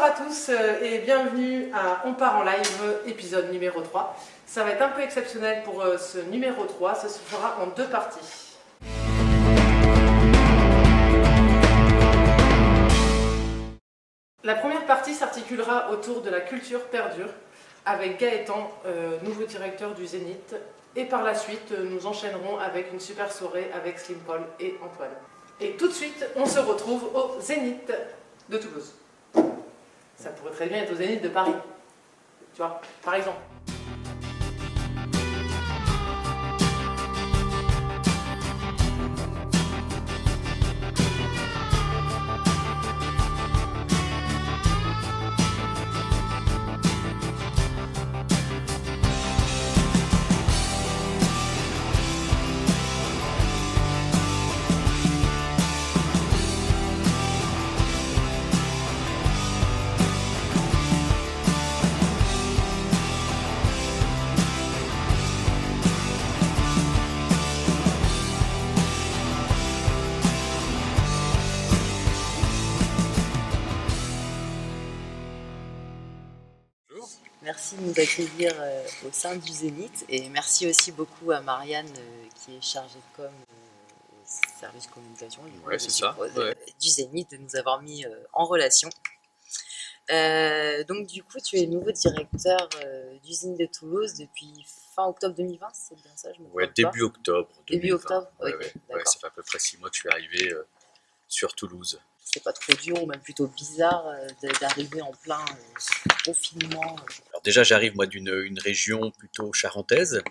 à tous et bienvenue à On part en live, épisode numéro 3. Ça va être un peu exceptionnel pour ce numéro 3, ça se fera en deux parties. La première partie s'articulera autour de la culture perdure avec Gaëtan, nouveau directeur du Zénith. Et par la suite, nous enchaînerons avec une super soirée avec Slim Paul et Antoine. Et tout de suite, on se retrouve au Zénith de Toulouse. Ça pourrait très bien être au Zénith de Paris, tu vois, par exemple. Merci de nous accueillir au sein du Zénith et merci aussi beaucoup à Marianne qui est chargée de com au service communication du Zénith de nous avoir mis en relation. Donc du coup tu es nouveau directeur du Zénith de Toulouse depuis fin octobre 2020, c'est bien ça? Début octobre 2020. Début octobre, ouais, ça fait à peu près 6 mois que je suis arrivé sur Toulouse. C'est pas trop dur ou même plutôt bizarre d'arriver en plein confinement? Alors déjà j'arrive moi d'une région plutôt charentaise,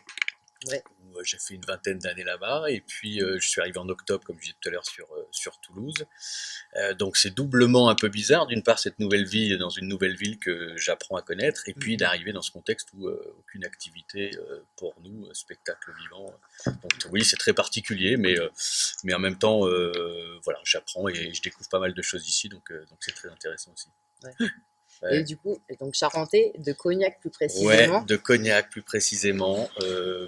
ouais. Où j'ai fait une vingtaine d'années là-bas, et puis je suis arrivé en octobre comme je disais tout à l'heure sur Toulouse. Donc c'est doublement un peu bizarre, d'une part cette nouvelle vie dans une nouvelle ville que j'apprends à connaître, et puis d'arriver dans ce contexte où aucune activité pour nous, spectacle vivant. Donc oui, c'est très particulier, mais en même temps voilà, j'apprends et je découvre pas mal de choses ici, donc c'est très intéressant aussi. Ouais. Ouais. Et du coup, donc Charentais, de Cognac plus précisément. Ouais, de Cognac plus précisément,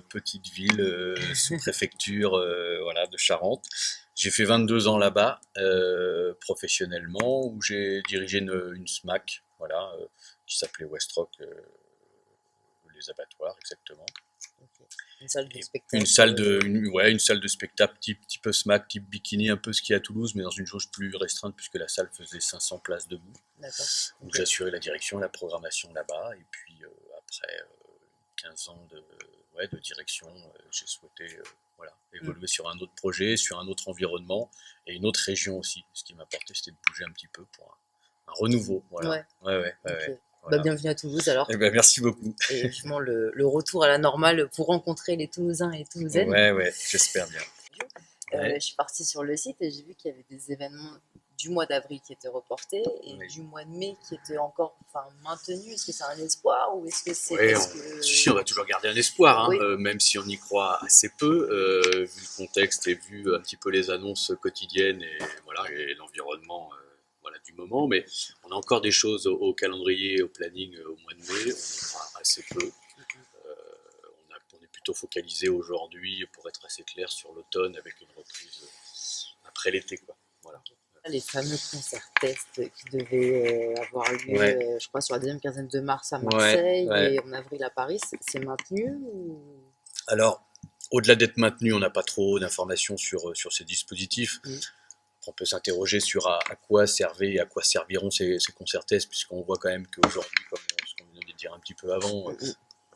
petite ville, sous-préfecture voilà, de Charente. J'ai fait 22 ans là-bas, professionnellement, où j'ai dirigé une SMAC, voilà, qui s'appelait Westrock, les abattoirs, exactement. Okay. Une salle de spectacle. Une salle de spectacle type SMAC, type bikini, un peu ce qu'il y a à Toulouse, mais dans une jauge plus restreinte, puisque la salle faisait 500 places debout. D'accord. Donc okay. J'assurais la direction, la programmation là-bas, et puis après 15 ans de direction, j'ai souhaité évoluer sur un autre projet, sur un autre environnement, et une autre région aussi. Ce qui m'apportait, c'était de bouger un petit peu pour un renouveau. Voilà. Ouais. Okay. Voilà. Bienvenue à Toulouse alors. Merci beaucoup. Et justement le retour à la normale pour rencontrer les Toulousains et les Toulousaines. Ouais, j'espère bien. Je suis partie sur le site et j'ai vu qu'il y avait des événements du mois d'avril qui étaient reportés et du mois de mai qui étaient encore maintenus. Est-ce que c'est un espoir ou est-ce que c'est Si, on va toujours garder un espoir, même si on y croit assez peu, vu le contexte et vu un petit peu les annonces quotidiennes et l'environnement du moment, mais on a encore des choses au calendrier, au planning au mois de mai, on y croit assez peu. On est plutôt focalisé aujourd'hui, pour être assez clair, sur l'automne avec une reprise après l'été, quoi. Voilà. Les fameux concerts tests qui devaient avoir lieu, je crois, sur la deuxième quinzaine de mars à Marseille et en avril à Paris, c'est maintenu ou... Alors, au-delà d'être maintenu, on n'a pas trop d'informations sur ces dispositifs. On peut s'interroger sur à quoi servaient et à quoi serviront ces concerts tests, puisqu'on voit quand même qu'aujourd'hui, comme ce qu'on venait de dire un petit peu avant, on ne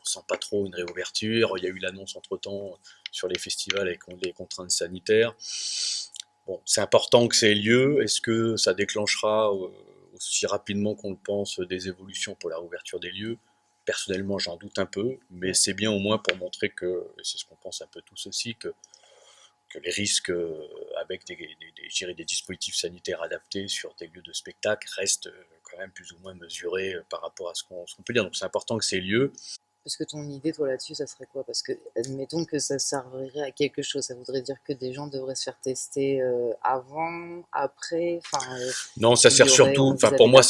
sent pas trop une réouverture. Il y a eu l'annonce entre-temps sur les festivals avec les contraintes sanitaires. Bon, c'est important que ça ait lieu. Est-ce que ça déclenchera aussi rapidement qu'on le pense des évolutions pour la réouverture des lieux? Personnellement, j'en doute un peu, mais c'est bien au moins pour montrer que, et c'est ce qu'on pense un peu tous aussi, que les risques avec des dispositifs sanitaires adaptés sur des lieux de spectacle restent quand même plus ou moins mesurés par rapport à ce qu'on peut dire. Donc c'est important que ça ait lieu. Parce que ton idée, toi, là-dessus, ça serait quoi? Parce que, admettons que ça servirait à quelque chose, ça voudrait dire que des gens devraient se faire tester avant, après, non, ça sert surtout, pour moi,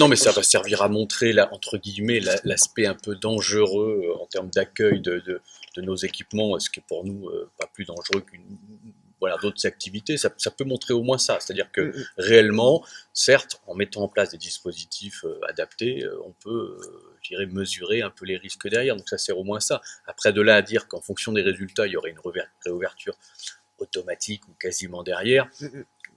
mais ça va servir à montrer, entre guillemets, l'aspect un peu dangereux en termes d'accueil de nos équipements, ce qui est pour nous pas plus dangereux voilà, d'autres activités, ça peut montrer au moins ça. C'est-à-dire que réellement, certes, en mettant en place des dispositifs adaptés, on peut, je dirais, mesurer un peu les risques derrière. Donc ça sert au moins ça. Après, de là à dire qu'en fonction des résultats, il y aurait une réouverture automatique ou quasiment derrière,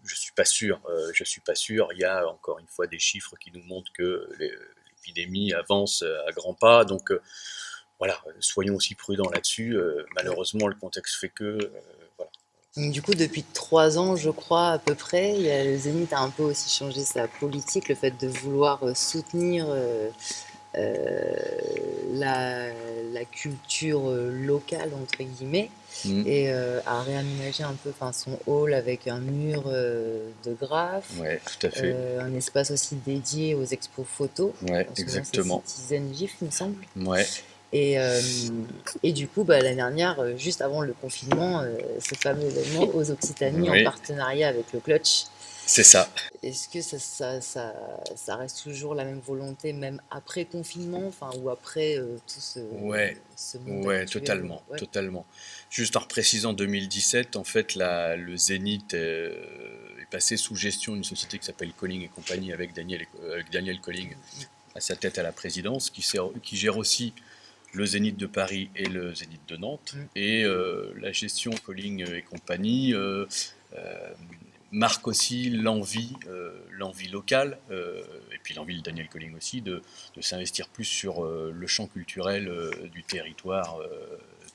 je suis pas sûr. Il y a encore une fois des chiffres qui nous montrent que l'épidémie avance à grands pas. Donc voilà, soyons aussi prudents là-dessus. Malheureusement, le contexte fait que voilà. Donc, du coup, depuis 3 ans, je crois, à peu près, le Zénith a un peu aussi changé sa politique, le fait de vouloir soutenir la culture locale, entre guillemets, et a réaménagé un peu son hall avec un mur de graphes, Ouais, tout à fait. un espace aussi dédié aux expos photos. Ouais, exactement. C'est Citizen GIF, il me semble. Ouais. Et du coup, l'année dernière, juste avant le confinement, ce fameux événement aux Occitanie en partenariat avec le Clutch. C'est ça. Est-ce que ça reste toujours la même volonté, même après confinement, ou après tout ce monde actuel, totalement. Juste en reprécisant 2017, en fait, le Zénith est passé sous gestion d'une société qui s'appelle Colling et compagnie avec Daniel Colling à sa tête à la présidence, qui gère aussi le Zénith de Paris et le Zénith de Nantes. Et la gestion Colling et compagnie marque aussi l'envie locale, et puis l'envie de Daniel Colling aussi, de s'investir plus sur le champ culturel du territoire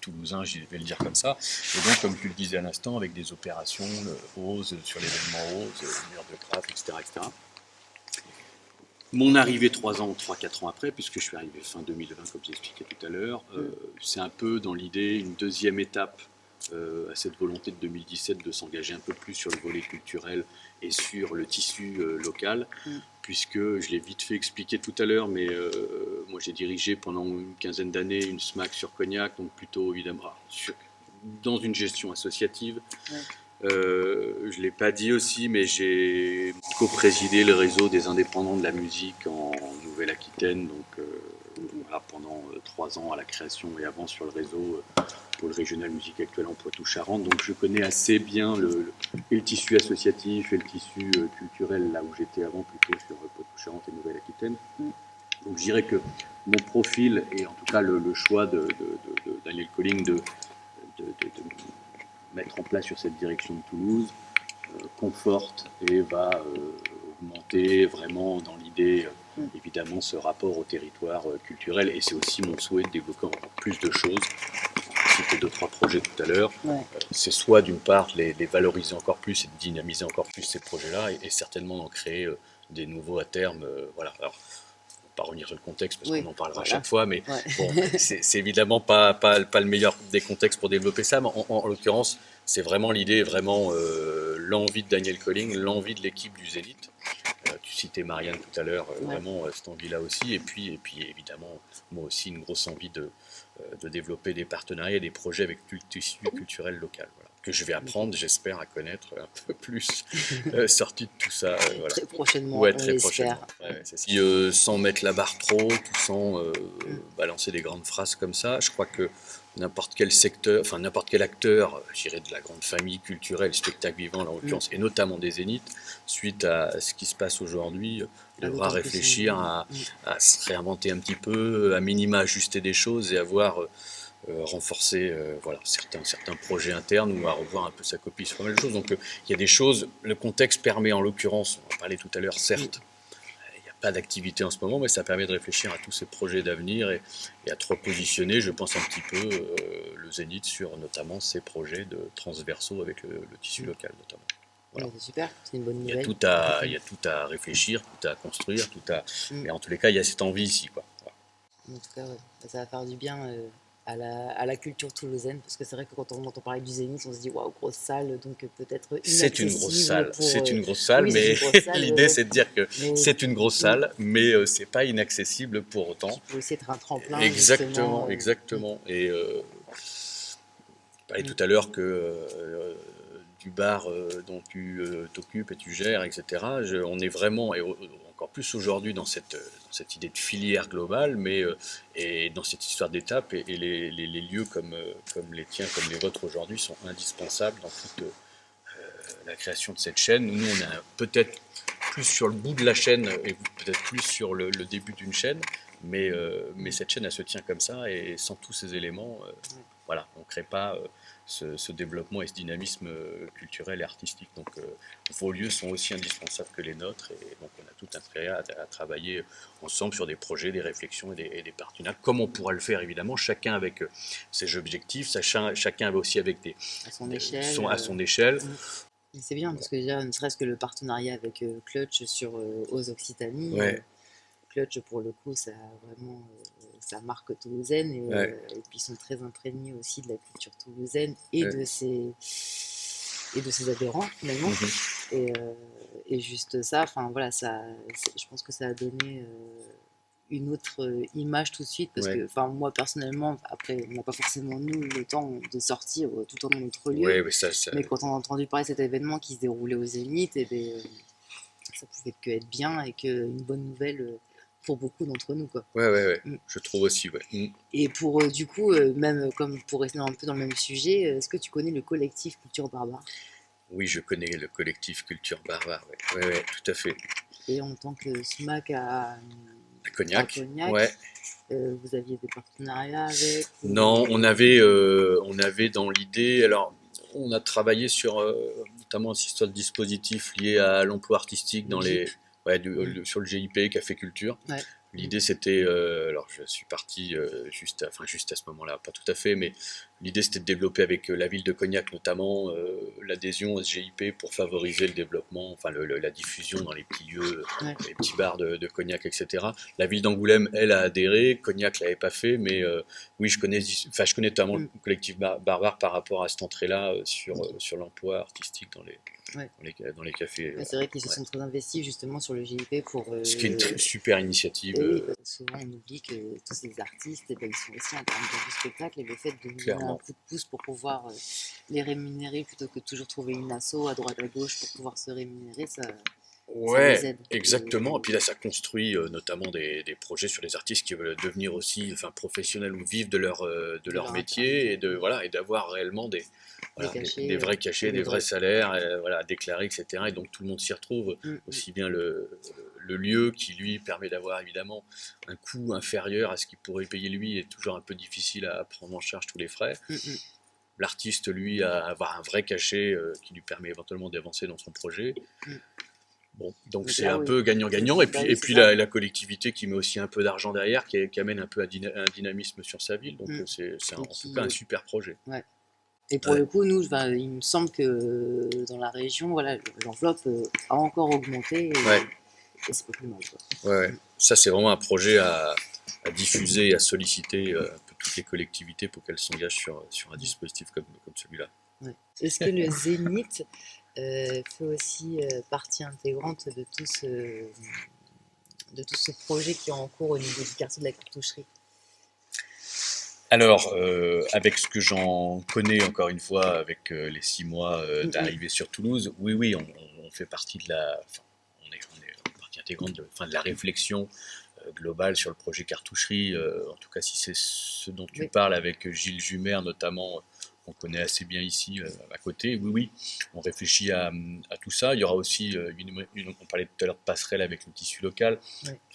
toulousain, je vais le dire comme ça. Et donc, comme tu le disais à l'instant, avec des opérations, Ose, sur l'événement Ose, mur de craft, etc., etc. Mon arrivée 3-4 ans après, puisque je suis arrivé fin 2020, comme j'expliquais tout à l'heure, c'est un peu dans l'idée, une deuxième étape à cette volonté de 2017 de s'engager un peu plus sur le volet culturel et sur le tissu local, puisque je l'ai vite fait expliquer tout à l'heure, mais moi j'ai dirigé pendant une quinzaine d'années une SMAC sur Cognac, donc plutôt évidemment dans une gestion associative. Je ne l'ai pas dit aussi, mais j'ai co-présidé le réseau des indépendants de la musique en Nouvelle-Aquitaine, donc voilà, pendant 3 ans à la création et avant sur le réseau pour le régional musique actuelle en Poitou-Charentes. Donc je connais assez bien le tissu associatif et le tissu culturel là où j'étais avant, plutôt sur Poitou-Charentes et Nouvelle-Aquitaine. Donc je dirais que mon profil et en tout cas le choix de Daniel Colling de mettre en place sur cette direction de Toulouse conforte et va augmenter vraiment dans l'idée évidemment ce rapport au territoire culturel, et c'est aussi mon souhait de développer encore plus de choses. J'ai cité 2-3 projets tout à l'heure. C'est soit d'une part les valoriser encore plus et de dynamiser encore plus ces projets-là, et certainement d'en créer des nouveaux à terme. Voilà. Alors, pas revenir sur le contexte parce qu'on en parlera à chaque fois, mais bon, c'est évidemment pas le meilleur des contextes pour développer ça, mais en l'occurrence, c'est vraiment l'idée, vraiment l'envie de Daniel Colling, l'envie de l'équipe du Zénith. Tu citais Marianne tout à l'heure, vraiment cette envie-là aussi, et puis évidemment, moi aussi, une grosse envie de développer des partenariats et des projets avec le tissu culturel local. Voilà, que je vais apprendre, j'espère, à connaître un peu plus sorti de tout ça. Voilà. Très prochainement, très prochainement. Sans mettre la barre trop, sans balancer des grandes phrases comme ça, je crois que n'importe quel secteur, enfin n'importe quel acteur, je dirais de la grande famille culturelle, spectacle vivant en l'occurrence, et notamment des Zéniths, suite à ce qui se passe aujourd'hui, devra réfléchir à se réinventer un petit peu, à minima ajuster des choses et avoir renforcer certains projets internes, ou à revoir un peu sa copie sur pas mal de choses. Donc il y a des choses, le contexte permet en l'occurrence, on en parlait tout à l'heure, certes, il n'y a pas d'activité en ce moment, mais ça permet de réfléchir à tous ces projets d'avenir et à te repositionner, je pense, un petit peu le Zénith sur notamment ces projets de transversaux avec le tissu local notamment. Voilà. C'est super, c'est une bonne nouvelle. Il y a tout à réfléchir, tout à construire, mais en tous les cas, il y a cette envie ici, quoi. Voilà. En tout cas, ça va faire du bien à la culture toulousaine, parce que c'est vrai que quand on entend parler du Zénith, on se dit waouh, grosse salle, donc peut-être c'est une grosse salle. C'est une grosse salle, mais l'idée c'est de dire que c'est une grosse salle, mais c'est pas inaccessible pour autant. Il faut aussi être un tremplin. Exactement. Et je parlais tout à l'heure que du bar dont tu t'occupes et tu gères, etc. On est vraiment, et encore plus aujourd'hui, dans cette idée de filière globale, mais et dans cette histoire d'étape, et les lieux comme les tiens, comme les vôtres aujourd'hui, sont indispensables dans la création de cette chaîne. Nous, on est peut-être plus sur le bout de la chaîne et peut-être plus sur le début d'une chaîne, mais cette chaîne, elle se tient comme ça, et sans tous ces éléments, voilà, on ne crée pas ce développement et ce dynamisme culturel et artistique. Donc vos lieux sont aussi indispensables que les nôtres, et donc on a tout intérêt à travailler ensemble sur des projets, des réflexions et des partenariats, comme on pourra le faire évidemment, chacun avec ses objectifs, chacun aussi avec à son échelle. à son échelle. C'est bien, parce que déjà, ne serait-ce que le partenariat avec Clutch sur Aux Occitanie, Clutch, pour le coup, ça a vraiment sa marque toulousaine, et puis ils sont très imprégnés aussi de la culture toulousaine et de ses adhérents finalement. Et juste ça, enfin voilà, je pense que ça a donné une autre image tout de suite, parce que moi personnellement, après on n'a pas forcément nous le temps de sortir tout le temps dans notre lieu, mais quand on a entendu parler de cet événement qui se déroulait au Zénith, ça pouvait que être bien, et une bonne nouvelle pour beaucoup d'entre nous, quoi. Je trouve aussi, Et pour du coup, même comme pour rester un peu dans le même sujet, est-ce que tu connais le collectif Culture Barbare? Oui, je connais le collectif Culture Barbare, tout à fait. Et en tant que SMAC à Cognac, vous aviez des partenariats avec? Non, on avait dans l'idée, alors on a travaillé sur notamment sur le dispositif lié à l'emploi artistique dans sur le GIP, Café Culture. L'idée c'était, alors je suis parti juste à ce moment-là, pas tout à fait, mais l'idée c'était de développer avec la ville de Cognac notamment l'adhésion au GIP pour favoriser le développement, la diffusion dans les petits lieux, les petits bars de Cognac, etc. La ville d'Angoulême, elle, a adhéré, Cognac l'avait pas fait, mais oui, je connais notamment le collectif Barbare par rapport à cette entrée-là sur l'emploi artistique dans les cafés. C'est vrai qu'ils se sont très investis justement sur le GIP pour... Ce qui est une super initiative. Souvent on oublie que tous ces artistes, ils sont aussi intermédiaires du spectacle, et le fait de nous donner un coup de pouce pour pouvoir les rémunérer, plutôt que de toujours trouver une asso à droite à gauche pour pouvoir se rémunérer, ça les aide. Exactement. Et puis là, ça construit notamment des projets sur les artistes qui veulent devenir aussi professionnels ou vivre de leur métier, et d'avoir réellement des vrais cachets, des vrais salaires, déclarés, etc. Et donc tout le monde s'y retrouve, aussi bien le lieu qui lui permet d'avoir évidemment un coût inférieur à ce qu'il pourrait payer lui, est toujours un peu difficile à prendre en charge tous les frais. L'artiste, lui, à avoir un vrai cachet qui lui permet éventuellement d'avancer dans son projet. Bon, donc c'est un peu gagnant-gagnant, et puis la collectivité qui met aussi un peu d'argent derrière, qui amène un peu un dynamisme sur sa ville, donc c'est en tout cas un super projet. Et pour le coup, nous, il me semble que dans la région, l'enveloppe a encore augmenté, et c'est pas plus mal, quoi. Ça c'est vraiment un projet à diffuser et à solliciter un peu toutes les collectivités pour qu'elles s'engagent sur un dispositif comme celui-là. Est-ce que le Zénith fait aussi partie intégrante de tout ce projet qui est en cours au niveau du quartier de la Cartoucherie? Alors, avec ce que j'en connais, encore une fois, avec les 6 mois d'arrivée sur Toulouse, oui, on fait partie de on est partie intégrante de la réflexion globale sur le projet Cartoucherie. En tout cas, si c'est ce dont tu parles, avec Gilles Jumer notamment, qu'on connaît assez bien ici à côté, oui, on réfléchit à tout ça. Il y aura aussi, on parlait tout à l'heure de passerelles avec le tissu local,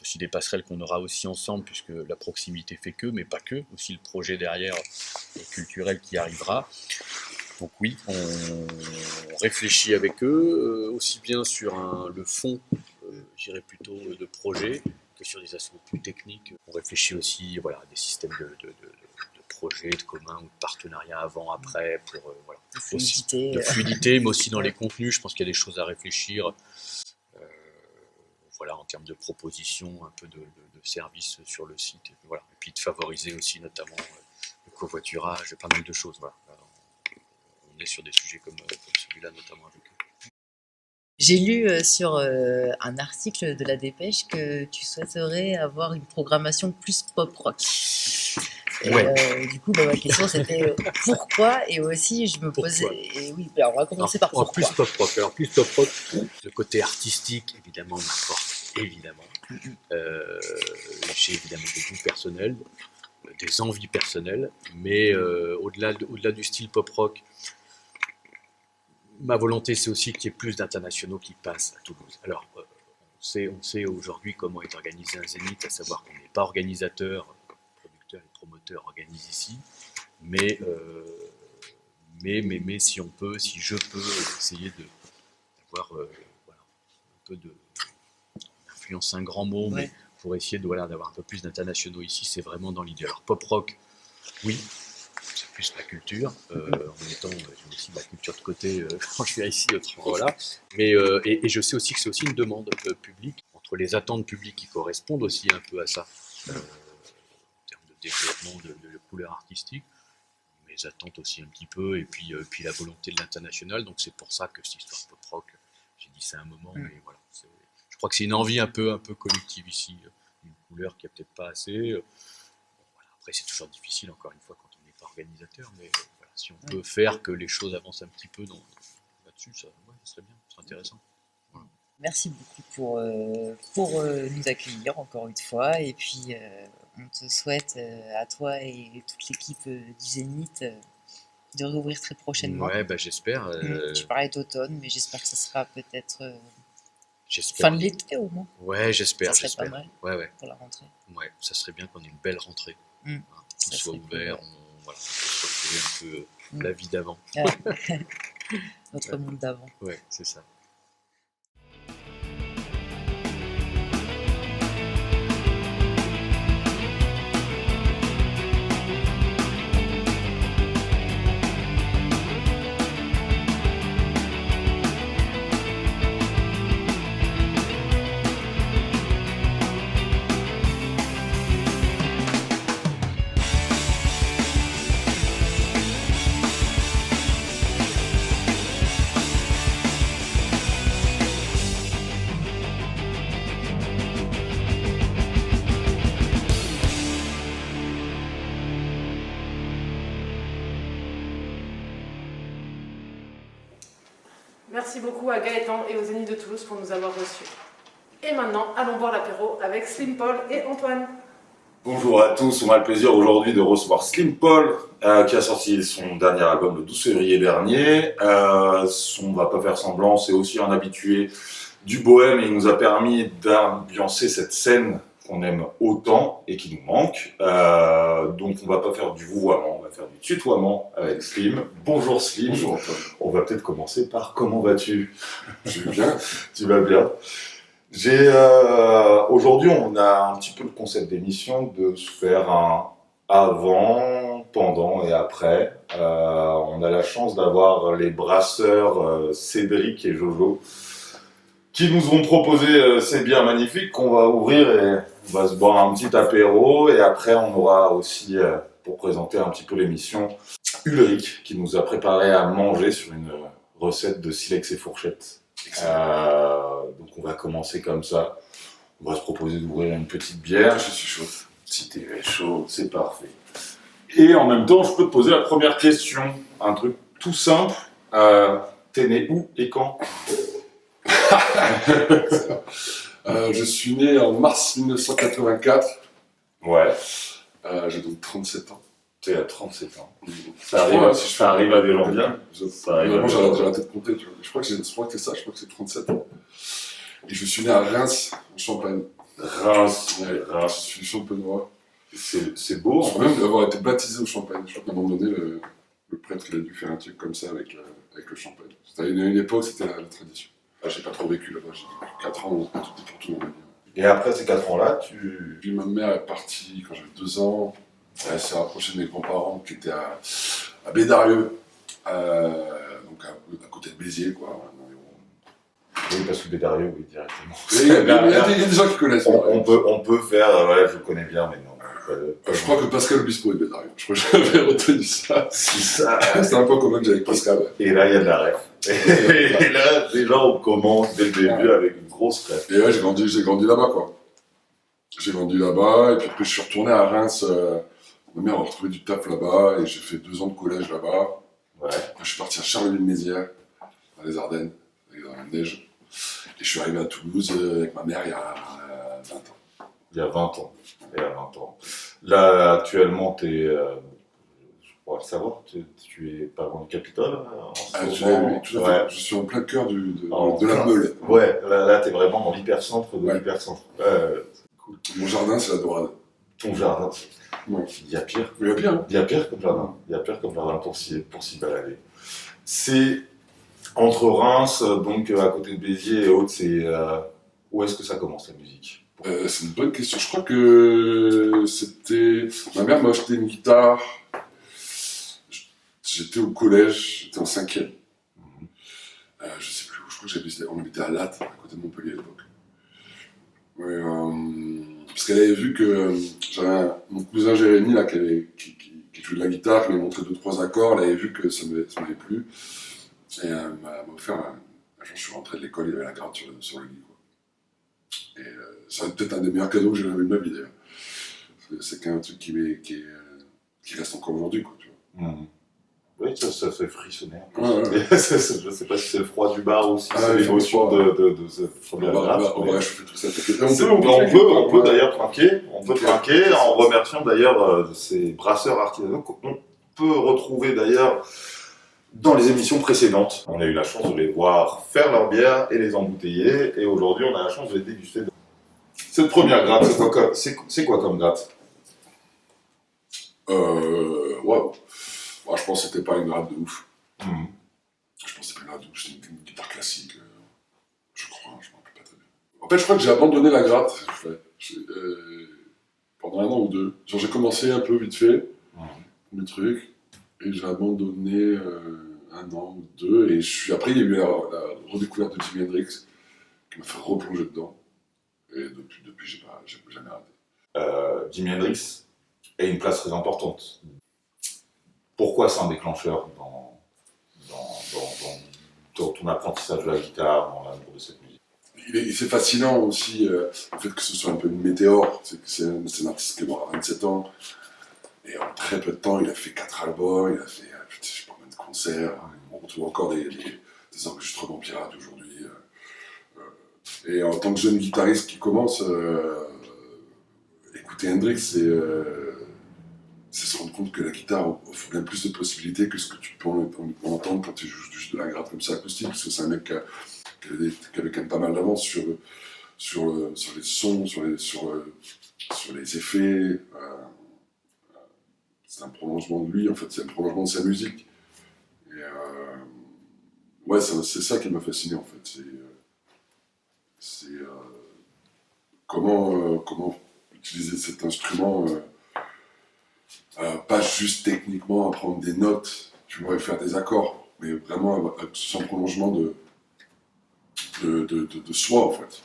aussi des passerelles qu'on aura aussi ensemble, puisque la proximité fait que, mais pas que, aussi le projet derrière culturel qui arrivera. Donc oui, on réfléchit avec eux, aussi bien sur le fond, j'irais plutôt de projet, que sur des aspects plus techniques. On réfléchit aussi à des systèmes de projets, de communs ou de partenariats avant, après, pour de fluidité, mais aussi dans les contenus. Je pense qu'il y a des choses à réfléchir, en termes de propositions, un peu de services sur le site, et puis de favoriser aussi notamment le covoiturage, pas mal de choses. On est sur des sujets comme celui-là, notamment avec eux. J'ai lu sur un article de La Dépêche que tu souhaiterais avoir une programmation plus pop-rock. Du coup, ma question c'était pourquoi, et aussi je me posais... on va commencer par pourquoi. Plus pop-rock, le côté artistique, évidemment, m'apporte, évidemment. J'ai évidemment des goûts personnels, des envies personnelles, mais au-delà du style pop-rock, ma volonté, c'est aussi qu'il y ait plus d'internationaux qui passent à Toulouse. Alors, on sait aujourd'hui comment est organisé un Zénith, à savoir qu'on n'est pas organisateur, producteurs et promoteurs organisent ici, mais si on peut, si je peux essayer d'avoir voilà, un peu d'influence, c'est un grand mot, mais pour essayer d'avoir un peu plus d'internationaux ici, c'est vraiment dans l'idée. Alors pop rock, oui, c'est plus ma culture, en même temps j'ai aussi ma culture de côté quand je suis ici, voilà. Mais, et je sais aussi que c'est aussi une demande publique, entre les attentes publiques qui correspondent aussi un peu à ça, en termes de développement de couleurs artistiques, mes attentes aussi un petit peu, et puis la volonté de l'international. Donc c'est pour ça que cette histoire pop rock, j'ai dit ça à un moment, mais voilà, je crois que c'est une envie un peu collective ici, une couleur qui a peut-être pas assez. Voilà. Après c'est toujours difficile, encore une fois, quand on n'est pas organisateur, mais voilà, si on peut faire que les choses avancent un petit peu là-dessus, ça serait bien, ça serait intéressant. Voilà. Merci beaucoup pour nous accueillir encore une fois, et puis on te souhaite à toi et toute l'équipe du Zénith de rouvrir très prochainement. Ouais, bah, j'espère. Tu parlais d'automne, mais j'espère que ça sera peut-être fin de l'été au moins. Ouais, j'espère. Ça serait pas mal pour la rentrée. Ouais, ça serait bien qu'on ait une belle rentrée. Tout soit ouvert, on se retrouver un peu la vie d'avant. Notre monde d'avant. Ouais, c'est ça. Merci beaucoup à Gaëtan et aux Zénith de Toulouse pour nous avoir reçus. Et maintenant, allons boire l'apéro avec Slim Paul et Antoine. Bonjour à tous, on a le plaisir aujourd'hui de recevoir Slim Paul qui a sorti son dernier album le 12 février dernier. On va pas faire semblant, c'est aussi un habitué du bohème et il nous a permis d'ambiancer cette scène qu'on aime autant et qui nous manque. Donc on va pas faire du vouvoiement, on va faire du tutoiement avec Slim. Bonjour Slim. Bonjour. On va peut-être commencer par comment vas-tu? Je vais bien. Tu vas bien? Aujourd'hui, on a un petit peu le concept d'émission de se faire un avant, pendant et après. On a la chance d'avoir les brasseurs Cédric et Jojo qui nous ont proposé ces bières magnifiques qu'on va ouvrir et on va se boire un petit apéro. Et après, on aura aussi, pour présenter un petit peu l'émission, Ulrich qui nous a préparé à manger sur une recette de silex et fourchette. Donc on va commencer comme ça. On va se proposer d'ouvrir une petite bière. Je suis chaud. Si t'es chaud, c'est parfait. Et en même temps, je peux te poser la première question. Un truc tout simple. T'es né où et quand? Je suis né en mars 1984. Ouais. J'ai donc 37 ans. T'es à 37 ans. Ça arrive à des gens bien. Vraiment, j'ai arrêté de compter. Tu vois. Je crois que c'est ça, je crois que c'est 37 ans. Et je suis né à Reims, en Champagne. Reims, ouais. Reims. Je suis champenois. C'est beau. Je crois même d'avoir été baptisé au Champagne. Je crois qu'à un moment donné, le prêtre il a dû faire un truc comme ça avec le Champagne. C'était une époque, c'était la tradition. J'ai pas trop vécu là-bas, j'ai vécu 4 ans, tout pour tout dans ma vie. Et après ces 4 ans-là, Puis ma mère est partie quand j'avais 2 ans. Elle s'est rapprochée de mes grands-parents qui étaient à Bédarieux, donc à côté de Béziers, quoi. Oui, parce que Bédarieux, oui, directement. Il y a des gens qui connaissent. On peut faire, ouais, je connais bien, mais non. Je crois que Pascal Obispo est Bédarieux. Je crois que j'avais retenu ça. C'est un peu commun que j'ai avec Pascal. Ouais. Et là, il y a de la ref. Et là, déjà, on commence dès le début avec une grosse ref. Et ouais, j'ai grandi là-bas, quoi. J'ai grandi là-bas, et puis après, je suis retourné à Reims. Ma mère a retrouvé du taf là-bas, et j'ai fait 2 ans de collège là-bas. Ouais. Après, je suis parti à Charleville-Mézières, dans les Ardennes, avec la neige. Et je suis arrivé à Toulouse avec ma mère il y a 20 ans. Il y a 20 ans. Là, actuellement, t'es Pour le savoir, tu es pas loin du Capitole tout à fait. Je suis en plein cœur de la Meule. Ouais, là tu es vraiment dans l'hypercentre de l'hypercentre. Cool. Mon jardin, c'est la Dorade. Ton jardin, ouais. Il y a pire. Il y a pire, hein. Il y a pire comme jardin. Il y a pire comme jardin pour s'y balader. C'est entre Reims, donc à côté de Béziers et autres, c'est où est-ce que ça commence la musique? C'est une bonne question. Je crois que c'était... Ma mère m'a acheté une guitare. J'étais au collège, j'étais en 5e. Je sais plus où, je crois que on habitait à Latte, à côté de Montpellier à l'époque. Parce qu'elle avait vu que j'avais mon cousin Jérémy là, qui jouait de la guitare, qui m'a montré 2-3 accords, elle avait vu que ça m'avait plu. Et elle m'a offert un jour, je suis rentré de l'école, il y avait la gratte sur le lit. Quoi. Et ça va être peut-être un des meilleurs cadeaux que j'ai jamais eu de ma vie d'ailleurs. C'est un truc qui reste encore aujourd'hui. Quoi, tu vois. Oui, ça fait frissonner. Ouais. Je sais pas si c'est le froid du bar ou si c'est l'émotion de cette première gratte. On va réchauffer tout ça. On peut d'ailleurs trinquer. On peut trinquer en remerciant d'ailleurs ces brasseurs artisanaux qu'on peut retrouver d'ailleurs dans les émissions précédentes. On a eu la chance de les voir faire leur bière et les embouteiller. Et aujourd'hui, on a la chance de les déguster. Cette première gratte, c'est quoi comme gratte? Waouh. Moi, je pense que c'était pas une gratte de ouf. Je pense que c'était pas une gratte de ouf, c'était une guitare classique. Je crois, je m'en rappelle pas très bien. En fait, je crois que j'ai abandonné la gratte pendant 1 an ou 2. Genre, j'ai commencé un peu vite fait, mes trucs, et j'ai abandonné 1 an ou 2. Et après, il y a eu la redécouverte de Jimi Hendrix qui m'a fait replonger dedans. Et depuis j'ai jamais arrêté. Jimi Hendrix a une place très importante. Pourquoi c'est un déclencheur dans ton apprentissage de la guitare, dans l'amour de cette musique? C'est fascinant aussi, le fait que ce soit un peu une météore. C'est un artiste qui est mort à 27 ans. Et en très peu de temps, il a fait 4 albums, il a fait je sais pas combien de concerts. On retrouve encore des enregistrements pirates aujourd'hui. Et en tant que jeune guitariste qui commence, écouter Hendrix, c'est se rendre compte que la guitare offre bien plus de possibilités que ce que tu peux entendre quand tu joues juste de la gratte comme ça acoustique, parce que c'est un mec qui avait quand même pas mal d'avance sur les sons, sur les effets. C'est un prolongement de lui, en fait, c'est un prolongement de sa musique. Et ouais, c'est ça qui m'a fasciné, en fait. C'est comment utiliser cet instrument. Pas juste techniquement apprendre des notes, tu pourrais faire des accords, mais vraiment sans prolongement de soi en fait.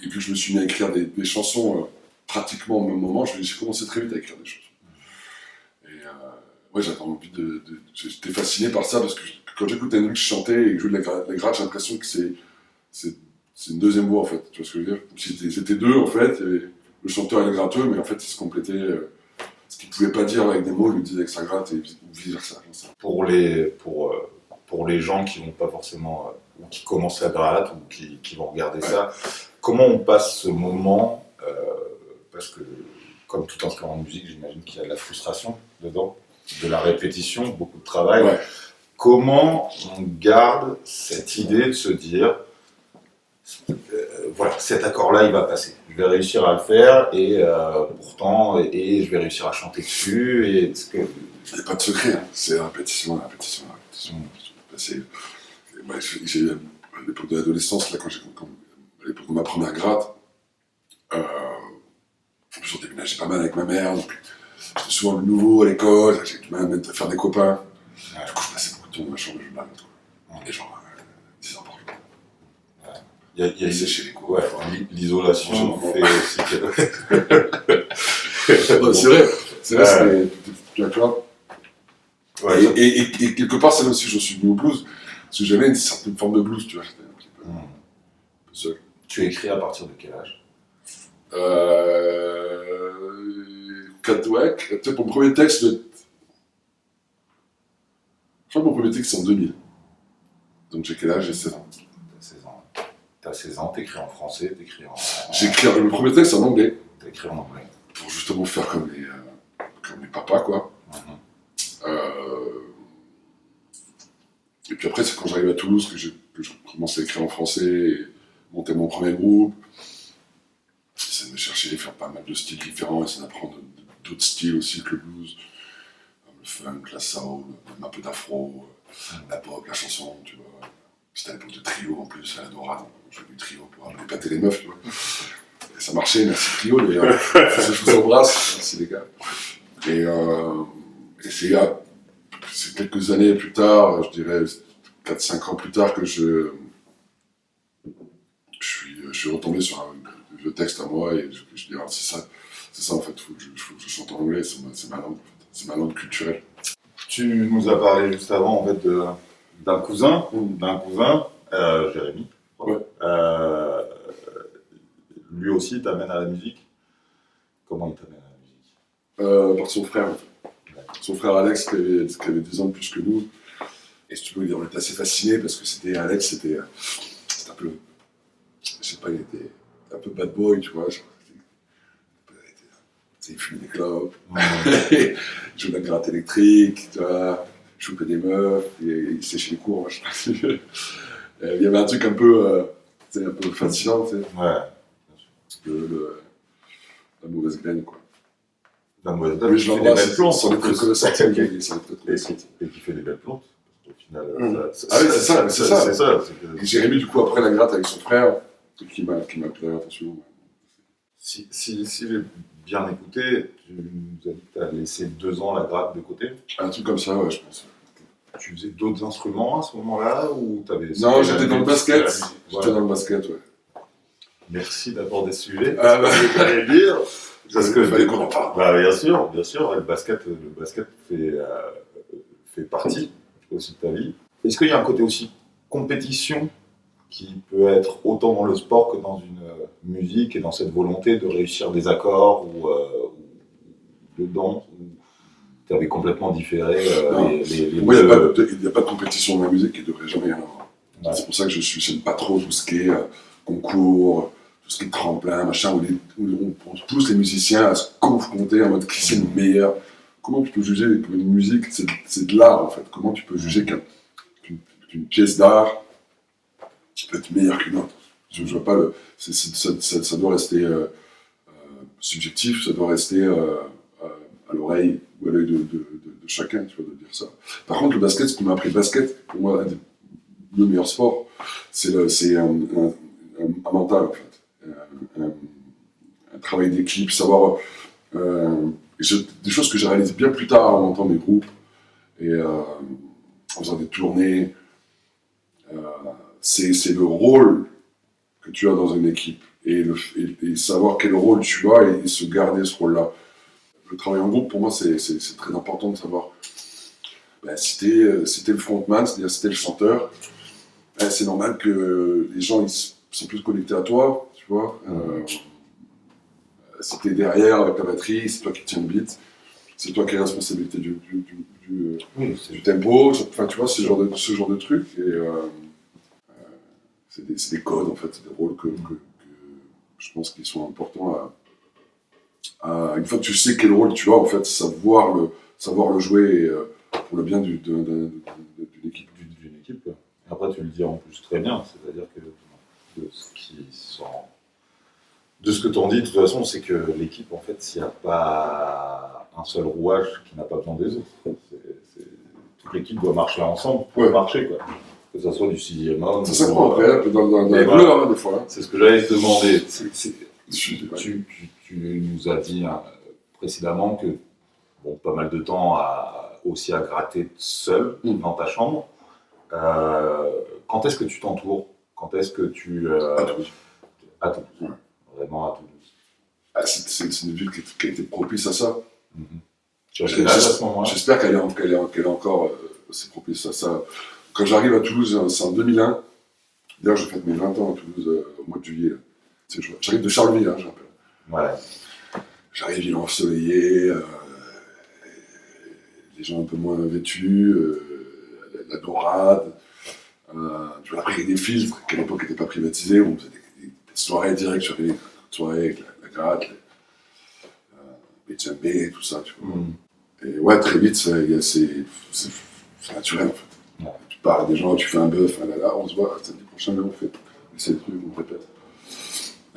Et puis je me suis mis à écrire des chansons pratiquement au même moment, j'ai commencé très vite à écrire des chansons. Et ouais, j'avais envie j'étais fasciné par ça parce que quand j'écoute Hendrix chanter et que je joue de la gratte, j'ai l'impression que c'est une deuxième voix en fait, tu vois ce que je veux dire? C'était deux en fait, et le chanteur et le gratteux, mais en fait ils se complétaient. Ce qu'il ne pouvait pas dire avec des mots, il le disait avec sa gratte et vice versa. Pour les gens qui vont pas forcément, ou qui commencent la gratte, ou qui vont regarder ça, comment on passe ce moment, parce que comme tout instrument de musique, j'imagine qu'il y a de la frustration dedans, de la répétition, beaucoup de travail. Ouais. Comment on garde cette idée de se dire, voilà, cet accord-là, il va passer. Je vais réussir à le faire, et pourtant, je vais réussir à chanter dessus. Il n'y a pas de secret, hein. C'est la répétition. J'ai à l'époque de l'adolescence, là, à l'époque de ma première gratte, je déménageais pas mal avec ma mère, donc j'étais souvent le nouveau à l'école, j'ai du mal à faire des copains. Ouais. Du coup, je passais beaucoup de temps dans ma chambre, je me balade, quoi. Et genre, 10 ans par jour. Il y a chez les cours. Ouais, l'isolation fait aussi c'est vrai, tu vois. Ouais, et quelque part, c'est là aussi que je suis venu au blues, parce que j'avais une certaine forme de blues, tu vois, j'étais un petit peu seul. Tu écris à partir de quel âge? Peut-être mon premier texte, je crois que mon premier texte c'est en 2000. Donc j'ai quel âge? J'ai 16 ans. T'as 16 ans, t'écris en français, t'écris en... J'écris le premier texte en anglais. T'écris en anglais. Pour justement faire comme les papas, quoi. Et puis après, c'est quand j'arrive à Toulouse que je commence à écrire en français et monter mon premier groupe. J'essaie de me chercher, faire pas mal de styles différents, essayer d'apprendre d'autres styles aussi que le blues. Le funk, la soul, même un peu d'afro, la pop, la chanson, tu vois. C'était à l'époque de trio en plus, à la Dorade. Je jouais du trio pour épater les meufs, tu vois. Et ça marchait, merci trio d'ailleurs. Je vous embrasse, merci les gars. Et c'est quelques années plus tard, je dirais 4-5 ans plus tard, que je suis retombé sur un vieux texte à moi et je dis, c'est ça en fait, faut que je chante en anglais, c'est ma langue en fait, c'est ma langue culturelle. Tu nous as parlé juste avant en fait d'un cousin, Jérémy. Ouais. Lui aussi il t'amène à la musique. Comment il t'amène à la musique? Par son frère en fait. Son frère Alex qui avait 10 ans de plus que nous. Et si tu veux, on était assez fascinés parce que Alex, c'était un peu, je sais pas, il était un peu bad boy, tu vois. Il fumait des clopes, il jouait de la gratte électrique, tu vois, il chopait des meufs, il séchait les cours, je sais pas. Il y avait un truc un peu fascinant, tu sais. Ouais. La mauvaise graine, quoi. La mauvaise graine, je l'embrasse, sans être reconnaissant, et qui fait des belles plantes. Au final, c'est ça. Et Jérémy, du coup, après la gratte avec son frère, qui m'a appelé l'attention. Si j'ai bien écouté, tu nous as dit que tu as laissé 2 ans la gratte de côté. Un truc comme ça, ouais, je pense. Tu faisais d'autres instruments à ce moment-là ou t'avais... Non, j'étais dans le basket. J'étais dans le basket, ouais. Merci d'aborder ce sujet. J'allais le dire. Parce que fallait qu'on en parle. Bah, bien sûr, le basket fait partie aussi de ta vie. Est-ce qu'il y a un côté aussi compétition qui peut être autant dans le sport que dans une musique et dans cette volonté de réussir des accords ou dedans où tu avais complètement différé les Moi, il n'y a pas de compétition dans la musique qui ne devrait jamais y en avoir. Ouais. C'est pour ça que je n'aime pas trop tout ce qui est concours, tout ce qui est tremplin, machin, où on pousse les musiciens à se confronter en mode qui c'est le meilleur. Comment tu peux juger une musique, c'est de l'art en fait. Comment tu peux juger qu'une pièce d'art qui peut être meilleure qu'une autre? Je vois pas ça doit rester subjectif, ça doit rester à l'oreille ou à l'œil de chacun, tu vois, de dire ça. Par contre, le basket, ce qui m'a appris le basket, pour moi, le meilleur sport, c'est un mental, en fait. Un travail d'équipe, savoir... des choses que j'ai réalisées bien plus tard en montant mes groupes et en faisant des tournées. C'est le rôle que tu as dans une équipe et savoir quel rôle tu as et se garder ce rôle-là. Le travail en groupe, pour moi, c'est très important de savoir si t'es le frontman, c'est-à-dire si t'es le chanteur, c'est normal que les gens ils sont plus connectés à toi, tu vois. Si t'es derrière avec la batterie, c'est toi qui tiens le beat, c'est toi qui as la responsabilité du tempo, enfin tu vois, ce genre de truc. Et c'est des codes en fait, c'est des rôles que je pense qu'ils sont importants à une fois que tu sais quel rôle tu as, en fait, savoir le jouer pour le bien d'une équipe. D'une équipe. Et après, tu le dis en plus très bien, c'est-à-dire que de ce que t'en dis, de toute façon, c'est que l'équipe, en fait, s'il n'y a pas un seul rouage qui n'a pas besoin des autres, toute l'équipe doit marcher ensemble pour marcher, quoi. Que ça soit du 6e homme. C'est ça qu'on appelle dans la couleur, des fois. C'est ce que j'allais te demander. Tu nous as dit précédemment que pas mal de temps aussi à gratter seul dans ta chambre. Quand est-ce que tu t'entoures? Quand est-ce que tu... À Toulouse. Ouais. Vraiment à Toulouse. C'est une ville qui a été propice à ça. Mm-hmm. J'espère qu'elle est encore aussi propice à ça. Quand j'arrive à Toulouse, c'est en 2001. D'ailleurs, je fête mes 20 ans à Toulouse au mois de juillet. J'arrive de Charleville, je rappelle. Ouais. J'arrive, ville ensoleillée, les gens un peu moins vêtus, la dorade. Tu vois, après, il y a des filtres qui à l'époque n'étaient pas privatisés. On faisait des soirées directes, j'avais des soirées avec la gratte, les djembés, tout ça, tu vois. Et ouais, très vite, c'est naturel en fait. Ouais. Tu parles à des gens, tu fais un bœuf, là, on se voit, samedi prochain, on fait ces trucs, on répète.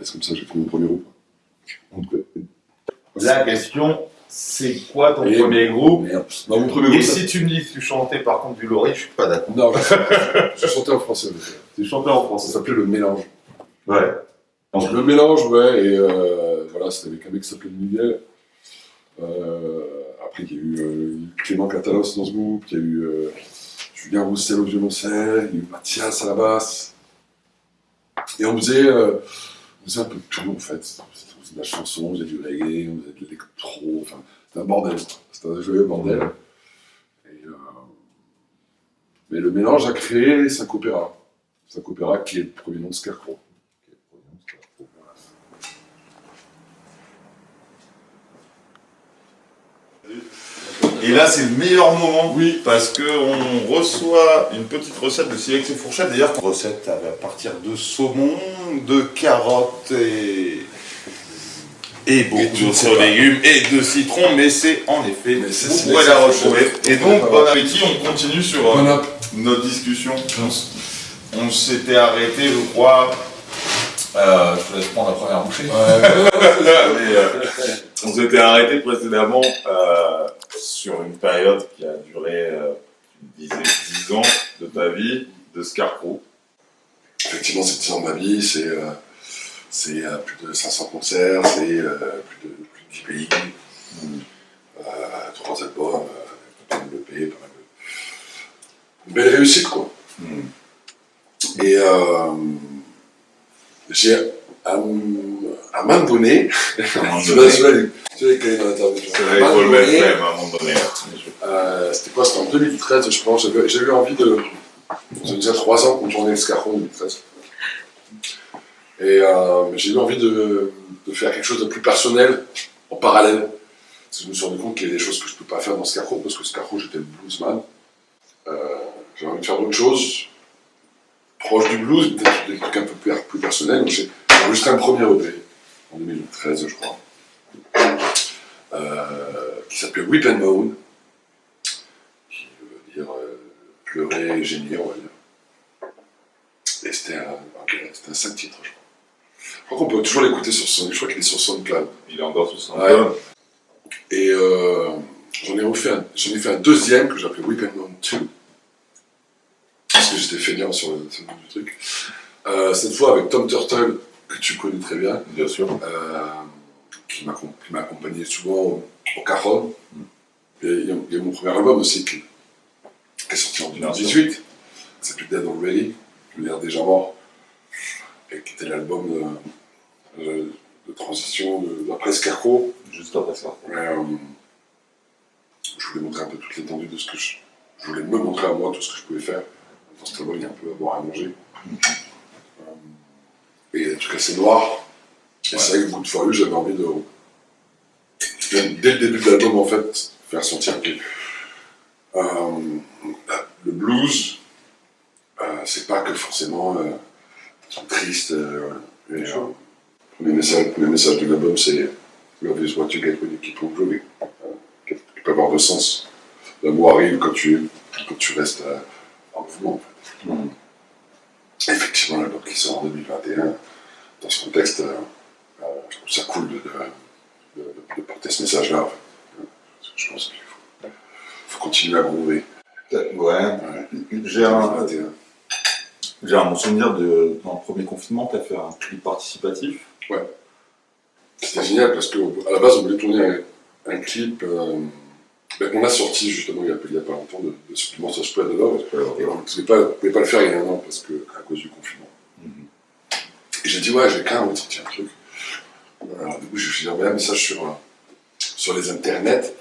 C'est comme ça que j'ai fait mon premier groupe. Donc, la question, c'est quoi ton premier groupe? Non, mon premier groupe. Et si tu me dis que tu chantais par contre du Laurie, je suis pas d'accord. Non, je chantais en français. Tu chantais en français. Ça s'appelait Le Mélange. Ouais. Donc, Le Mélange, ouais, et voilà, c'était avec un mec qui s'appelait Miguel. Après, il y a eu Clément Catalos dans ce groupe, il y a eu Julien Roussel au violoncelle, il y a eu Mathias à la basse. Et on faisait un peu de tout en fait. On faisait de la chanson, on faisait du reggae, on faisait de l'électro, enfin, c'était un bordel. C'était un joyeux bordel. Et, mais le mélange a créé Syncopéra. Syncopéra qui est le premier nom de Scarecrow. Et là, c'est le meilleur moment, oui, parce qu'on reçoit une petite recette de Silex et Fourchette. D'ailleurs, une recette à partir de saumon, de carottes et beaucoup d'autres légumes et de citron, mais c'est en effet, vous pourrez la retrouver. Et donc, bon appétit, on continue sur notre discussion. On s'était arrêté, je crois. Je te laisse prendre la première bouchée. On s'était arrêté précédemment sur une période qui a duré, tu me disais, 10 ans de ta vie, de Scarecrow. Effectivement, c'est 10 ans de ma vie, c'est plus de 500 concerts, c'est plus de 10 pays, 3 albums, pas mal de EP, pas mal de... Une belle réussite, quoi. Et j'ai, à un moment donné, tu l'as calé dans l'interview. Il faut le mettre même à un moment donné. C'était quoi? C'était en 2013, je pense. J'ai eu envie de... Ça faisait déjà 3 ans qu'on tournait le Scarecrow en 2013. Et j'ai eu envie de faire quelque chose de plus personnel, en parallèle. Parce que je me suis rendu compte qu'il y a des choses que je ne peux pas faire dans Scarecrow, parce que Scarecrow, j'étais le bluesman. J'avais envie de faire d'autres choses, proches du blues, peut-être des trucs un peu plus personnels. Donc j'ai enregistré un premier EP, en 2013, je crois, qui s'appelait Weep and Moan, qui veut dire pleurer et gémir, on va dire. Et c'était un 5 titres, je crois. Je crois qu'on peut toujours l'écouter sur SoundCloud. Je crois qu'il est sur SoundCloud. Il est encore sur SoundCloud. Ouais. Et j'en ai fait un deuxième que j'appelais Weep and Moan 2. Parce que j'étais feignant sur le du truc. Cette fois avec Tom Turtle, que tu connais très bien. Bien sûr. Qui m'a accompagné souvent au Cajon. Et il y a mon premier album aussi qui est sorti en 2018, qui s'appelle Dead Already, je veux dire déjà mort, et qui était l'album de transition d'après Scarecrow. Juste après ça. Je voulais montrer un peu toute l'étendue de ce que je voulais me montrer à moi, tout ce que je pouvais faire. Dans cet album, il y a un peu à boire à manger. Et il y a des trucs assez noirs. Et c'est vrai que Good For You, j'avais envie de, dès le début de l'album, en fait, faire sentir que le blues, c'est pas que forcément triste. Le premier message de l'album, c'est Love is what you get when you keep on grooving. Qui peut avoir deux sens. L'amour arrive quand tu restes en mouvement. En fait. Effectivement, l'album qui sort en 2021, dans ce contexte, je trouve ça cool de porter ce message-là. En fait. Je pense qu'il faut continuer à groover. Ouais. J'ai un bon souvenir dans le premier confinement, tu as fait un clip participatif. Ouais. C'était génial parce qu'à la base, on voulait tourner un clip qu'on a sorti justement il y a pas longtemps de Supplément sur Spread the Love. Et on ne pouvait pas le faire il y a un an à cause du confinement. Et j'ai dit, ouais, j'ai quand même envie de sortir un truc. Alors, du coup, j'ai envoyé un message sur les internets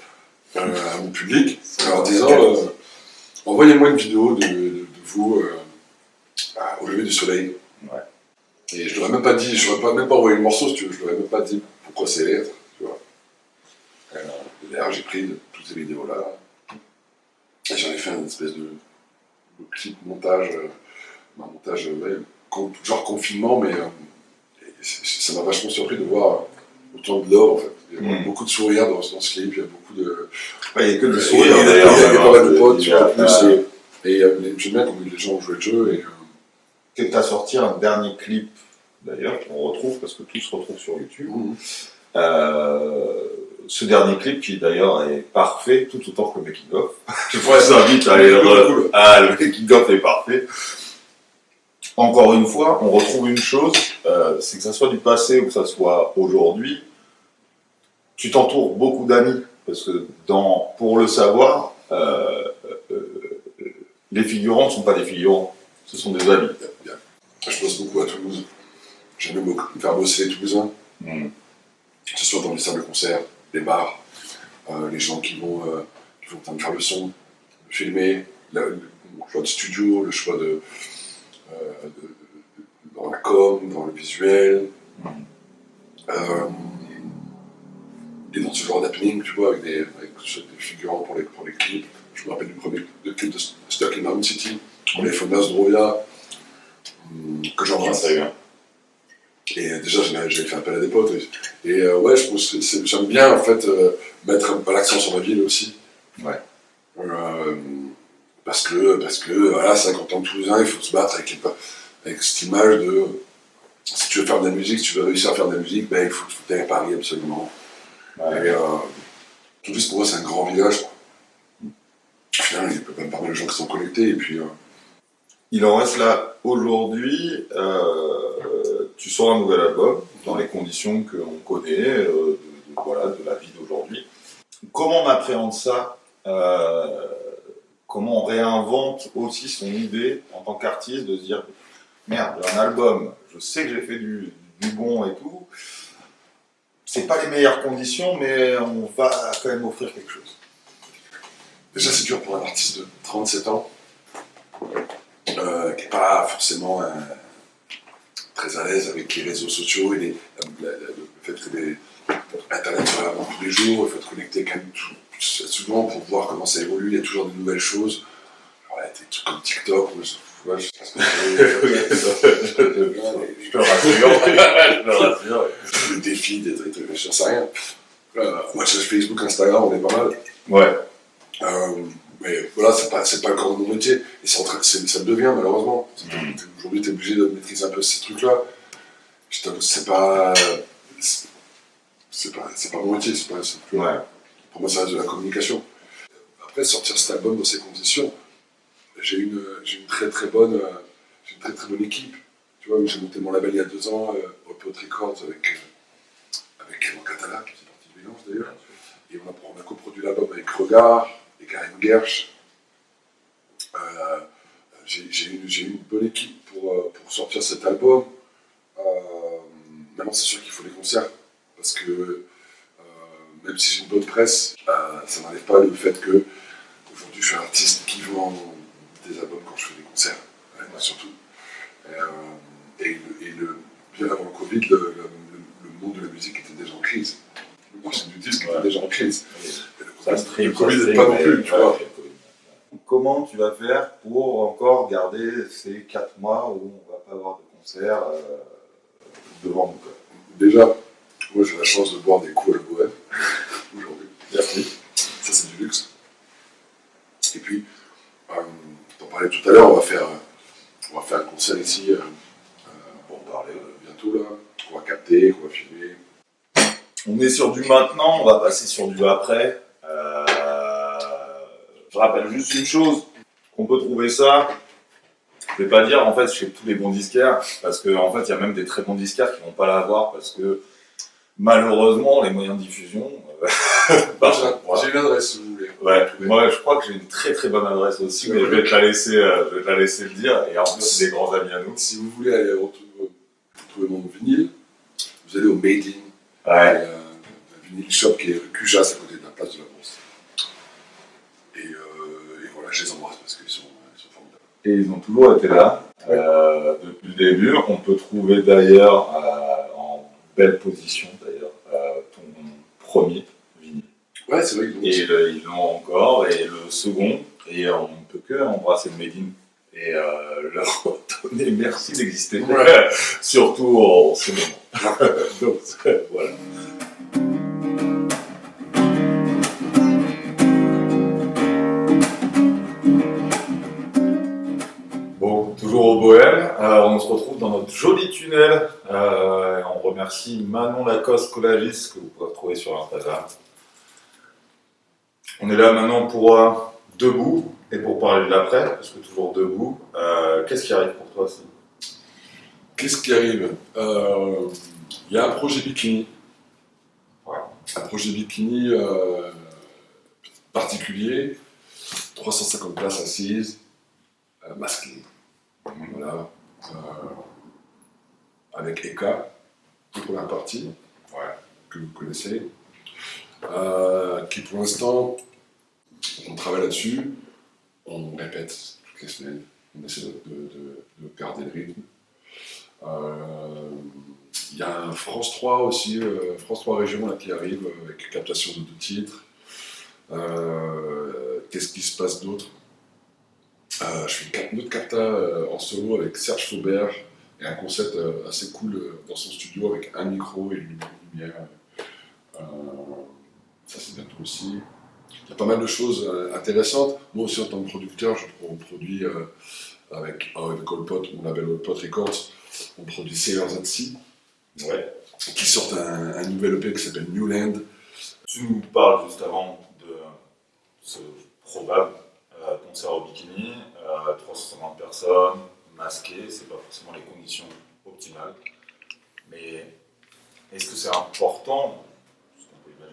à mon public en leur disant envoyez-moi une vidéo de vous au lever du soleil. Ouais. Et je leur ai même pas dit, je leur ai même pas envoyé le morceau, si tu veux, je leur ai même pas dit pourquoi c'est lettres, tu vois. D'ailleurs, j'ai pris toutes ces vidéos-là, et j'en ai fait une espèce de clip montage, genre confinement, mais ça m'a vachement surpris de voir autour de l'or, en fait. Il y a beaucoup de sourires dans ce clip, il y a beaucoup de... Il n'y a que des sourires, d'ailleurs. Il y a pas mal de potes, plus. Et j'aime bien comme les gens ont joué le jeu. Et tu as sorti un dernier clip, d'ailleurs, qu'on retrouve, parce que tout se retrouve sur YouTube. Ce dernier clip qui d'ailleurs est parfait, tout autant que le making-of. Je vous invite à aller le making-of est parfait. Encore une fois, on retrouve une chose, c'est que ça soit du passé ou que ça soit aujourd'hui, tu t'entoures beaucoup d'amis, parce que pour le savoir, les figurants ne sont pas des figurants, ce sont des amis. Je bosse beaucoup à Toulouse, j'aime beaucoup me faire bosser les Toulousains, que ce soit dans les salles de concert, les bars, les gens qui vont faire le son, filmer, le choix de studio, le choix dans la com, dans le visuel, et dans ce genre d'happening, tu vois, avec des figurants pour les clips. Je me rappelle du premier clip de Stuck in Mountain City, pour les Fonas Drovia, que j'embrasse. Et déjà, j'avais fait appel à des potes. Et ouais, je pense que j'aime bien en fait mettre l'accent sur ma ville aussi. Ouais. Parce que voilà, 50 ans de Toulousain, il faut se battre avec cette image de si tu veux faire de la musique, si tu veux réussir à faire de la musique, ben, il faut que tu ailles à Paris absolument. Ouais. Et Toulouse pour moi c'est un grand village. Finalement, il y a quand même pas mal de gens qui sont connectés. Et puis, il en reste là aujourd'hui. Tu sors un nouvel album dans les conditions que l'on connaît, de la vie d'aujourd'hui. Comment on appréhende ça? Comment on réinvente aussi son idée en tant qu'artiste de se dire merde, j'ai un album, je sais que j'ai fait du bon et tout. C'est pas les meilleures conditions, mais on va quand même offrir quelque chose. Déjà, c'est dur pour un artiste de 37 ans qui n'est pas forcément très à l'aise avec les réseaux sociaux et le fait que Internet soit là tous les jours, il faut être connecté quand même souvent pour voir comment ça évolue, il y a toujours de nouvelles choses. Ouais, des trucs comme TikTok, je sais pas ce que je te rassure. Des défis, des trucs, je sais rien. Moi, sur Facebook, Instagram, on est pas mal. Ouais. Mais voilà, c'est pas le corps de mon métier. Et ça le devient, malheureusement. Aujourd'hui, tu es obligé de maîtriser un peu ces trucs-là. Je t'avoue, c'est pas mon métier. Ouais. Pour moi, ça reste de la communication. Après, sortir cet album dans ces conditions, j'ai une très très bonne équipe. Tu vois, j'ai monté mon label il y a 2 ans, Upload Records, avec Clément Catala, qui fait partie de Vélance d'ailleurs. Et on a coproduit l'album avec Regard et Karen Gersh. J'ai une bonne équipe pour sortir cet album. Maintenant, c'est sûr qu'il faut les concerts, parce que même si j'ai une bonne presse, ça n'enlève pas le fait que aujourd'hui je suis un artiste qui vend des albums quand je fais des concerts, surtout. Bien avant le Covid, le monde de la musique était déjà en crise. Le marché du disque était déjà en crise. Le Covid n'est pas non plus, tu vois. Comment tu vas faire pour encore garder ces 4 mois où on ne va pas avoir de concert devant nous? Déjà, moi j'ai la chance de boire des coups à la bohème aujourd'hui. Merci. Ça c'est du luxe. Et puis, t'en parlais tout à l'heure, on va faire un concert ici pour en parler bientôt là, qu'on va capter, qu'on va filmer. On est sur du maintenant, on va passer sur du après. Je rappelle juste une chose, qu'on peut trouver ça, je vais pas dire en fait chez tous les bons disquaires, parce qu'en fait il y a même des très bons disquaires qui vont pas l'avoir, parce que malheureusement les moyens de diffusion... J'ai une adresse si vous voulez. Ouais, moi je crois que j'ai une très très bonne adresse aussi, mais je vais te la laisser le dire, et en plus c'est des grands amis à nous. Si vous voulez aller retrouver mon vinyle, vous allez au Made In, un vinyle shop qui est rue Cujas à côté de la place de la Bourse. Et voilà, je les embrasse parce qu'ils sont formidables. Et ils ont toujours été là depuis le début. On peut trouver d'ailleurs en belle position d'ailleurs ton premier vinyle. Ouais, c'est vrai qu'ils l'ont. Et ils l'ont encore, et le second, et on ne peut que embrasser le Made In et leur donner merci d'exister, surtout en ce moment. Donc voilà. Tunnel. On remercie Manon Lacoste Collagis, que vous pouvez retrouver sur Instagram. On est là maintenant pour Debout et pour parler de l'après, parce que toujours debout. Qu'est-ce qui arrive pour toi aussi? Qu'est-ce qui arrive? Il y a un projet bikini. Ouais. Un projet bikini particulier, 350 places assises, masquées. Voilà. Avec Eka, première partie, que vous connaissez. Qui pour l'instant, on travaille là-dessus, on répète toutes les semaines, on essaie de garder le rythme. Il y a un France 3 aussi, France 3 Région là, qui arrive avec captation de 2 titres. Qu'est-ce qui se passe d'autre? Je fais une autre capta en solo avec Serge Faubert et un concept assez cool dans son studio avec un micro et une lumière. Ça c'est bientôt aussi. Il y a pas mal de choses intéressantes. Moi aussi en tant que producteur, on produit avec Olpot, mon label Olpot Records, on produit Sailors at Sea, qui sort un nouvel EP qui s'appelle New Land. Tu nous parles juste avant de ce probable concert au bikini, 350 personnes, masquées, c'est pas forcément les conditions optimales. Mais est-ce que c'est important,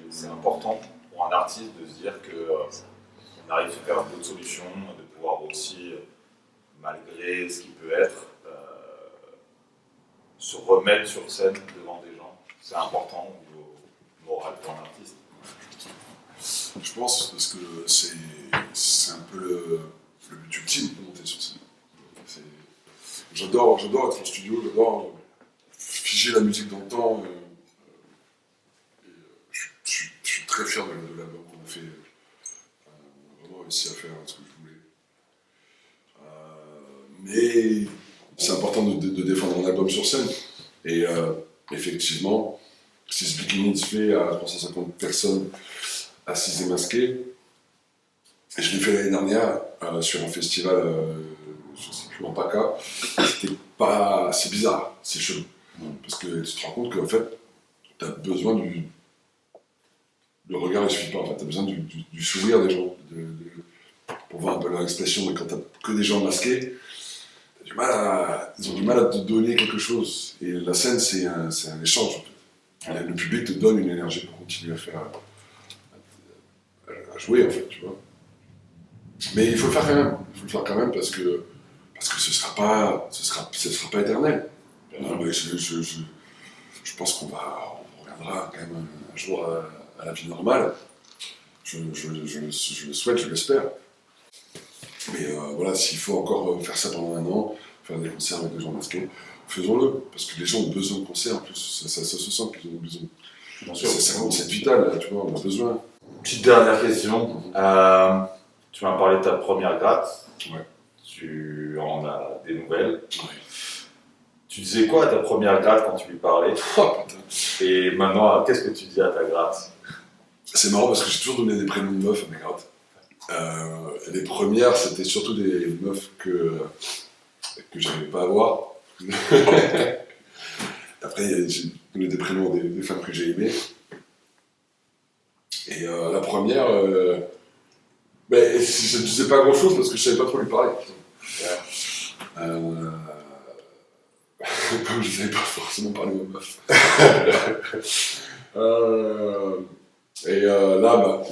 c'est important pour un artiste de se dire qu'on arrive à faire d'autres solutions, de pouvoir aussi, malgré ce qui peut être, se remettre sur scène devant des gens? C'est important au niveau moral pour un artiste. Je pense, parce que c'est un peu le but ultime de monter sur scène. J'adore être en studio, j'adore figer la musique dans le temps. Je suis très fier de l'album qu'on a fait. On a vraiment réussi à faire ce que je voulais. Mais c'est important de défendre un album sur scène. Et effectivement, si ce bikini se fait à 350 personnes assises et masquées, et je l'ai fait l'année dernière sur un festival, je ne sais plus, en PACA, c'est bizarre, c'est chelou. Parce que tu te rends compte qu'en fait, tu as besoin le regard ne suffit pas, en fait, tu as besoin du sourire des gens, pour voir un peu leur expression. Et quand tu n'as que des gens masqués, ils ont du mal à te donner quelque chose. Et la scène, c'est un échange. En fait. Le public te donne une énergie pour continuer à jouer, en fait, tu vois. Mais il faut le faire quand même. Il faut le faire quand même parce que ce sera pas éternel. Je pense qu'on reviendra quand même un jour à la vie normale. Je le souhaite, je l'espère. Mais voilà, s'il faut encore faire ça pendant un an, faire des concerts avec des gens masqués, faisons-le. Parce que les gens ont besoin de concerts, en plus, ça se sent qu'ils ont besoin. Bien sûr, c'est vital, là, tu vois, on a besoin. Petite dernière question. Tu m'as parlé de ta première gratte. Ouais. Tu en as des nouvelles. Ouais. Tu disais quoi à ta première gratte quand tu lui parlais? Oh putain. Et maintenant, qu'est-ce que tu dis à ta gratte? C'est marrant parce que j'ai toujours donné des prénoms de meufs à mes grattes. Les premières, c'était surtout des meufs que j'arrivais pas à voir. Après, j'ai donné des prénoms des femmes que j'ai aimées. Et la première, je ne disais pas grand chose parce que je savais pas trop lui parler. Comme je ne savais pas forcément parler aux meufs. Là,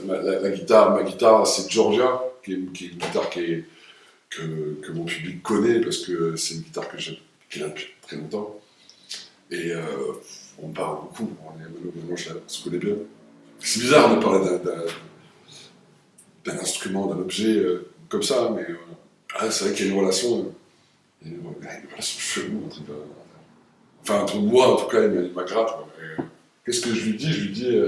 ma guitare, c'est Georgia, qui est une guitare que mon public connaît parce que c'est une guitare qu'il a depuis très longtemps. Et on parle beaucoup, on se connaît bien. C'est bizarre de parler d'un instrument, d'un objet comme ça, mais c'est vrai qu'il y a une relation chelou entre moi, en tout cas, il m'a gratte. Qu'est-ce que je lui dis? Je lui dis,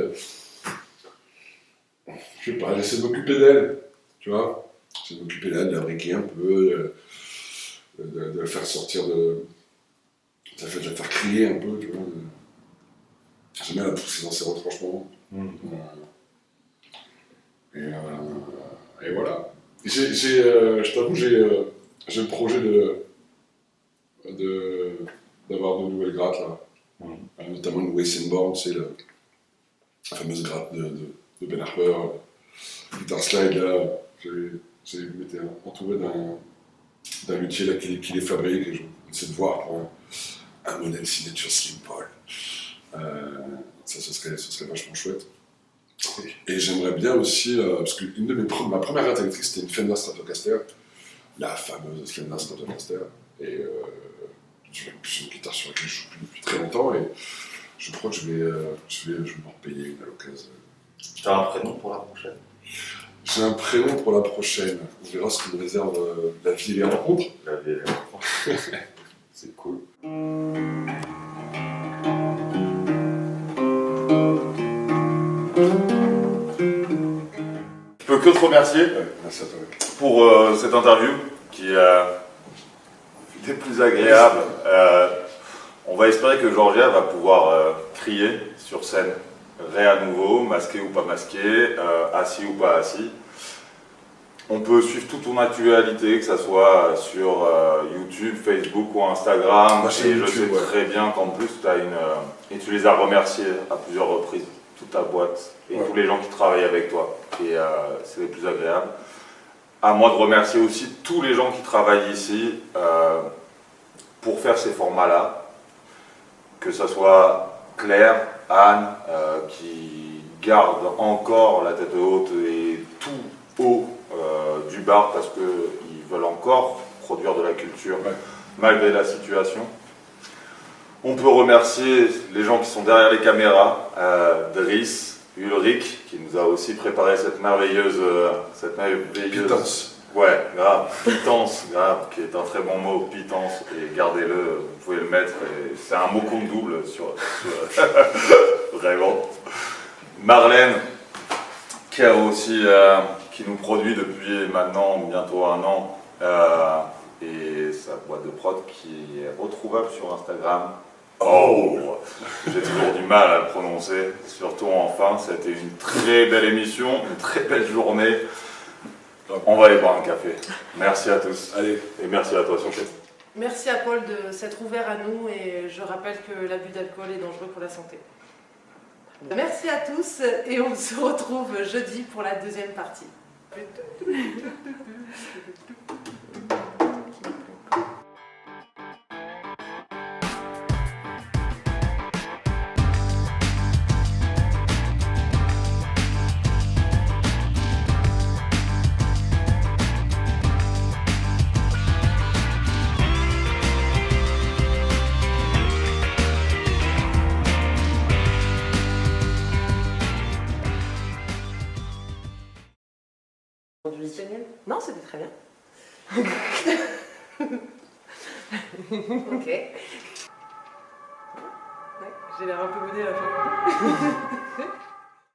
je sais pas, j'essaie de m'occuper d'elle, tu vois. J'essaie de m'occuper d'elle, de la briquer un peu, de la faire sortir de la faire crier un peu, tu vois. J'aime bien la pousser dans ses retranchements. Et voilà. Je t'avoue, j'ai le projet d'avoir de nouvelles grattes là. Notamment une Weissenborn, c'est la fameuse gratte de Ben Harper. Guitar slide là, j'ai été entouré d'un luthier là qui les fabrique et j'essaie de voir pour un modèle signature Slim Paul. Ça, ce serait vachement chouette. Et j'aimerais bien aussi, parce que ma première gratte électrique c'était une Fender Stratocaster, la fameuse Fender Stratocaster. Et c'est une guitare sur laquelle je joue depuis très longtemps et je crois que je vais m'en repayer une à l'occasion. Tu as un prénom pour la prochaine? J'ai un prénom pour la prochaine. On verra ce que me réserve la vie et les rencontres. La vie et les rencontres. C'est cool. Je peux que te remercier Merci à toi. pour cette interview qui des plus agréables. On va espérer que Georgia va pouvoir crier sur scène, à nouveau, masqué ou pas masqué, assis ou pas assis. On peut suivre toute ton actualité, que ce soit sur YouTube, Facebook ou Instagram. Et je sais très bien qu'en plus, et tu les as remerciés à plusieurs reprises, toute ta boîte et tous les gens qui travaillent avec toi. Et c'est les plus agréables. À moi de remercier aussi tous les gens qui travaillent ici pour faire ces formats-là. Que ce soit Claire, Anne, qui garde encore la tête haute et tout haut du bar parce qu'ils veulent encore produire de la culture malgré la situation. On peut remercier les gens qui sont derrière les caméras, Driss, Ulrich, qui nous a aussi préparé cette merveilleuse Pitance. Ouais, grave, pitance, grave, qui est un très bon mot, pitance, et gardez-le, vous pouvez le mettre, c'est un mot qu'on double sur vraiment. Marlène, qui a aussi, qui nous produit depuis maintenant bientôt 1 an, et sa boîte de prod qui est retrouvable sur Instagram. Oh, j'ai toujours du mal à le prononcer, surtout enfin, c'était une très belle émission, une très belle journée. On va aller boire un café. Merci à tous. Allez. Et merci à toi, Sophie. Merci à Paul de s'être ouvert à nous et je rappelle que l'abus d'alcool est dangereux pour la santé. Merci à tous et on se retrouve jeudi pour la deuxième partie. C'était nul? Non, c'était très bien. Ok. Ouais, j'ai l'air un peu boudé à la fin.